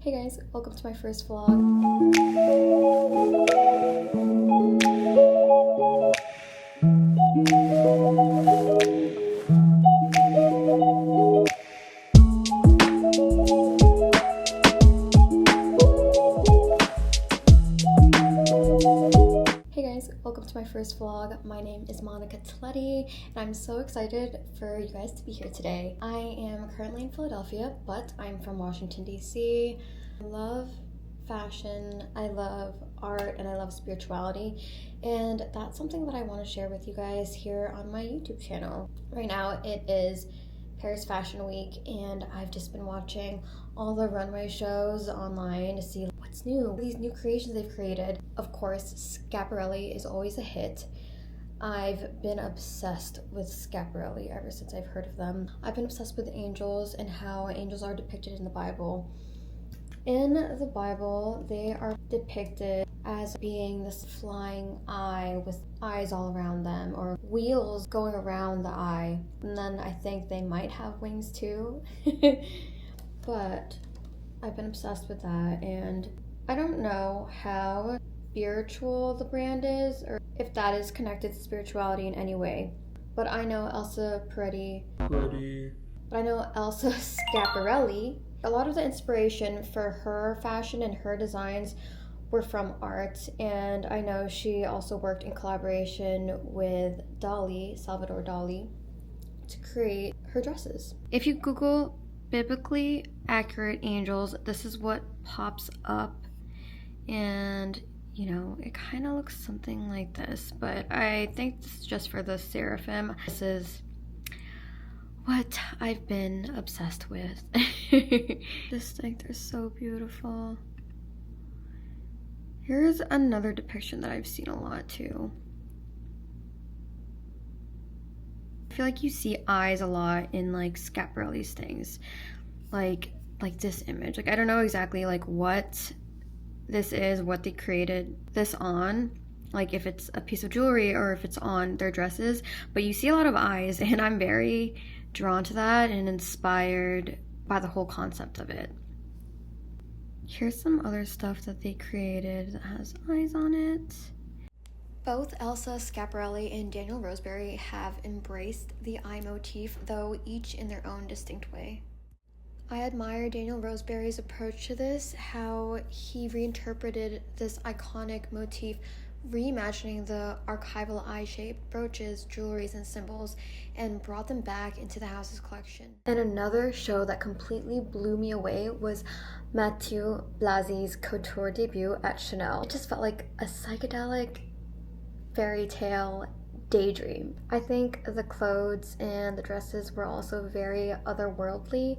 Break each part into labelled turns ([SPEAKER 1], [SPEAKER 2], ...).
[SPEAKER 1] Hey guys, welcome to my first vlog. Welcome to my first vlog. My name is Monica Tolete, and I'm so excited for you guys to be here today. I am currently in Philadelphia, but I'm from Washington, D.C. I love fashion, I love art, and I love spirituality, and that's something that I want to share with you guys here on my YouTube channel. Right now, it is Paris Fashion Week, and I've just been watching all the runway shows online to see what's new, these new creations they've created. Of course, Schiaparelli is always a hit. I've been obsessed with Schiaparelli ever since I've heard of them. I've been obsessed with angels and how angels are depicted in the Bible. In the Bible, they are depicted as being this flying eye with eyes all around them, or wheels going around the eye. And then I think they might have wings too. But I've been obsessed with that, and I don't know how spiritual the brand is, or if that is connected to spirituality in any way. But I know Elsa Schiaparelli, a lot of the inspiration for her fashion and her designs were from art, and I know she also worked in collaboration with Dalí, Salvador Dalí, to create her dresses. If you Google biblically accurate angels, this is what pops up, and you know, it kind of looks something like this, but I think this is just for the seraphim. This is what I've been obsessed with. Just think they're so beautiful. Here's another depiction that I've seen a lot too. I feel like you see eyes a lot in like Schiaparelli's things, like this image. Like I don't know exactly like what this is, what they created this on, like if it's a piece of jewelry or if it's on their dresses, but you see a lot of eyes, and I'm very drawn to that and inspired by the whole concept of it. Here's some other stuff that they created that has eyes on it. Both Elsa Schiaparelli and Daniel Roseberry have embraced the eye motif, though each in their own distinct way. I admire Daniel Roseberry's approach to this, how he reinterpreted this iconic motif, reimagining the archival eye-shaped brooches, jewelries, and symbols, and brought them back into the house's collection. And another show that completely blew me away was Matthieu Blazy's couture debut at Chanel. It just felt like a psychedelic fairytale daydream. I think the clothes and the dresses were also very otherworldly.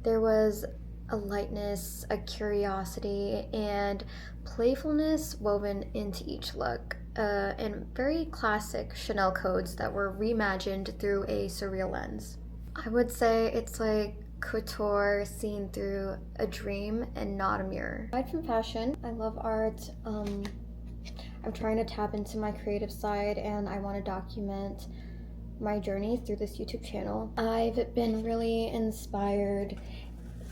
[SPEAKER 1] There was a lightness, a curiosity, and playfulness woven into each look, and very classic Chanel codes that were reimagined through a surreal lens. I would say it's like couture seen through a dream and not a mirror. Aside from fashion, I love art. I'm trying to tap into my creative side, and I want to document my journey through this YouTube channel. I've been really inspired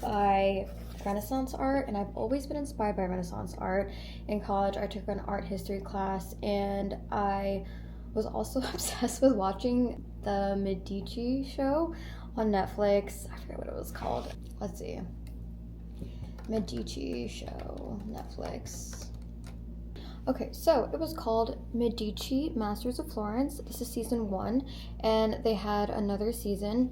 [SPEAKER 1] by Renaissance art, and I've always been inspired by Renaissance art. In college, I took an art history class, and I was also obsessed with watching the Medici show on Netflix. I forget what it was called. Let's see. Medici show, Netflix. Okay, so it was called Medici Masters of Florence. This is season 1, and they had another season.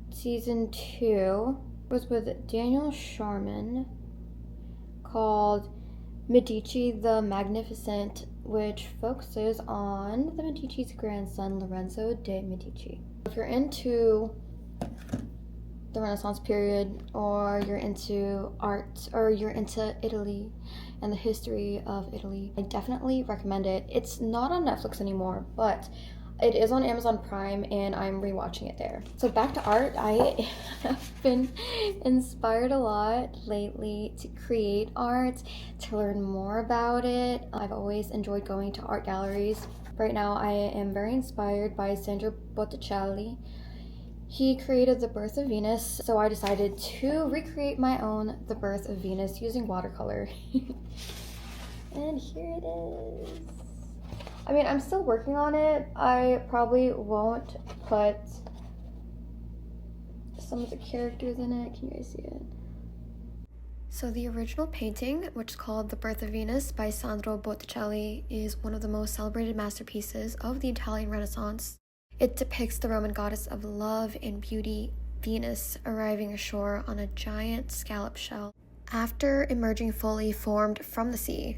[SPEAKER 1] Season 2 was with Daniel Sharman, called Medici the Magnificent, which focuses on the Medici's grandson, Lorenzo de' Medici. If you're into the Renaissance period, or you're into art, or you're into Italy and the history of Italy, I definitely recommend it. It's not on Netflix anymore, but it is on Amazon Prime, and I'm rewatching it there. So back to art. I have been inspired a lot lately to create art, to learn more about it. I've always enjoyed going to art galleries. Right now I am very inspired by Sandro Botticelli. He created The Birth of Venus, so I decided to recreate my own The Birth of Venus using watercolor. And here it is. I mean, I'm still working on it. I probably won't put some of the characters in it. Can you guys see it? So the original painting, which is called The Birth of Venus by Sandro Botticelli, is one of the most celebrated masterpieces of the Italian Renaissance. It depicts the Roman goddess of love and beauty, Venus, arriving ashore on a giant scallop shell after emerging fully formed from the sea,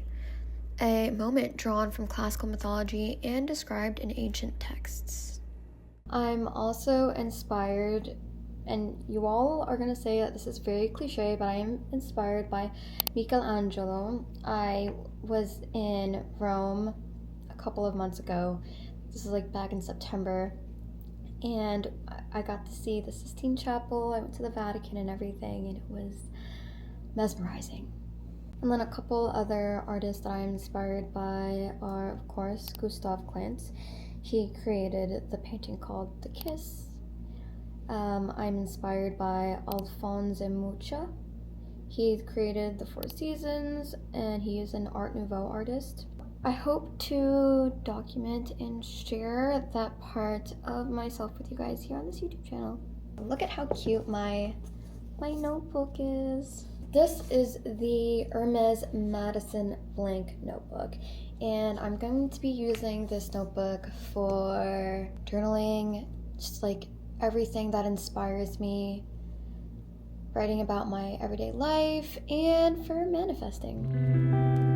[SPEAKER 1] a moment drawn from classical mythology and described in ancient texts. I'm also inspired, and you all are going to say that this is very cliche, but I am inspired by Michelangelo. I was in Rome a couple of months ago. This is like back in September, and I got to see the Sistine Chapel. I went to the Vatican and everything, and it was mesmerizing. And then a couple other artists that I'm inspired by are, of course, Gustav Klimt. He created the painting called The Kiss. I'm inspired by Alphonse Mucha. He created The Four Seasons, and he is an Art Nouveau artist. I hope to document and share that part of myself with you guys here on this YouTube channel. Look at how cute my notebook is. This is the Hermes Madison blank notebook, and I'm going to be using this notebook for journaling, just like everything that inspires me, writing about my everyday life, and for manifesting.